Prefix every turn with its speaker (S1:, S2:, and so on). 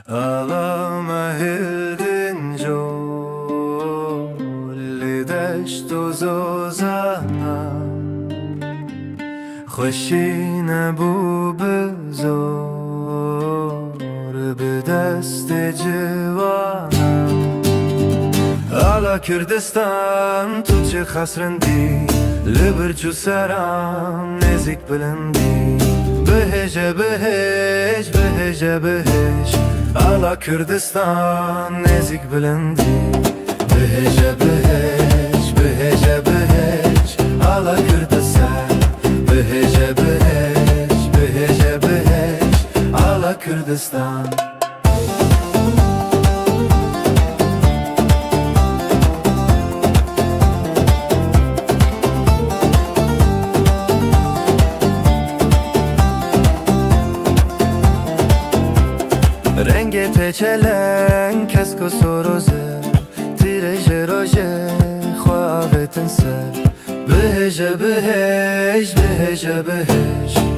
S1: Ağlama hildin joli deşt u zozana خوشینه بو بزار به دست جوانم Ala Kürdistan tu çi xasrindi Libir çu seram nezik bilindi Behece behec, behece behec Ala Kürdistan nezik bilindi Behece behec, behece behec Ala Kürdistan Behece behec, behece behec Ala Kürdistan Renge peçelen kesko soroze Tireje roje Xwavetin ser Behece behec, behece behec